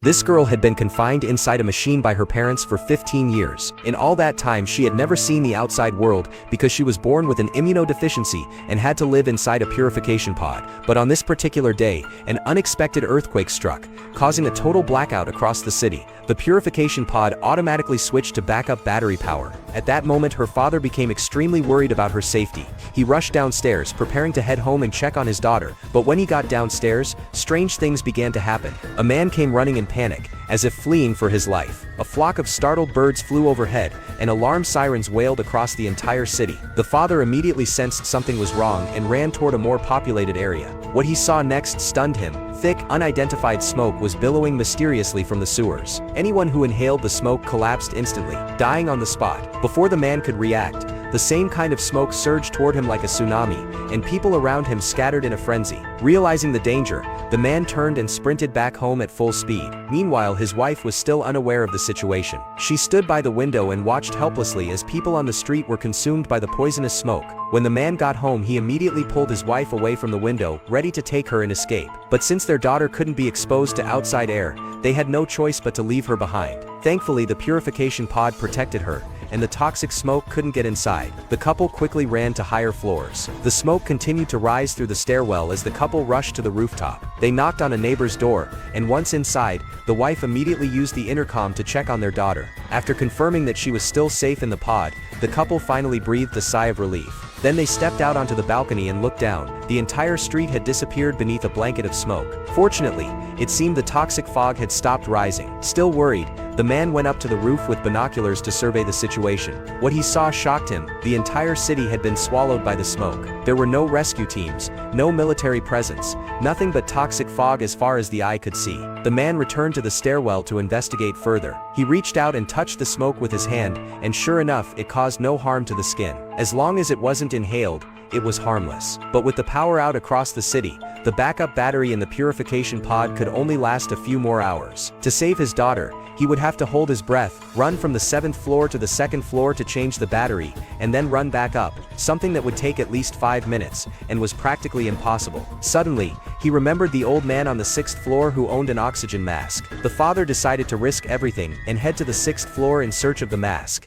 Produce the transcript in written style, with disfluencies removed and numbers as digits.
This girl had been confined inside a machine by her parents for 15 years. In all that time she had never seen the outside world because she was born with an immunodeficiency and had to live inside a purification pod. But on this particular day, an unexpected earthquake struck, causing a total blackout across the city. The purification pod automatically switched to backup battery power. At that moment her father became extremely worried about her safety. He rushed downstairs, preparing to head home and check on his daughter, but when he got downstairs, strange things began to happen. A man came running in panic, as if fleeing for his life. A flock of startled birds flew overhead, and alarm sirens wailed across the entire city. The father immediately sensed something was wrong and ran toward a more populated area. What he saw next stunned him. Thick, unidentified smoke was billowing mysteriously from the sewers. Anyone who inhaled the smoke collapsed instantly, dying on the spot. Before the man could react, the same kind of smoke surged toward him like a tsunami, and people around him scattered in a frenzy. Realizing the danger, the man turned and sprinted back home at full speed. Meanwhile, his wife was still unaware of the situation. She stood by the window and watched helplessly as people on the street were consumed by the poisonous smoke. When the man got home, he immediately pulled his wife away from the window, ready to take her and escape. But since their daughter couldn't be exposed to outside air, they had no choice but to leave her behind. Thankfully, the purification pod protected her, and the toxic smoke couldn't get inside. The couple quickly ran to higher floors. The smoke continued to rise through the stairwell as the couple rushed to the rooftop. They knocked on a neighbor's door, and once inside, the wife immediately used the intercom to check on their daughter. After confirming that she was still safe in the pod, the couple finally breathed a sigh of relief. Then they stepped out onto the balcony and looked down. The entire street had disappeared beneath a blanket of smoke. Fortunately, it seemed the toxic fog had stopped rising. Still worried, the man went up to the roof with binoculars to survey the situation. What he saw shocked him. The entire city had been swallowed by the smoke. There were no rescue teams, no military presence, nothing but toxic fog as far as the eye could see. The man returned to the stairwell to investigate further. He reached out and touched the smoke with his hand, and sure enough, it caused no harm to the skin. As long as it wasn't inhaled, it was harmless. But with the power out across the city, the backup battery in the purification pod could only last a few more hours. To save his daughter, he would have to hold his breath, run from the 7th floor to the 2nd floor to change the battery, and then run back up, something that would take at least 5 minutes, and was practically impossible. Suddenly, he remembered the old man on the 6th floor who owned an oxygen mask. The father decided to risk everything and head to the 6th floor in search of the mask.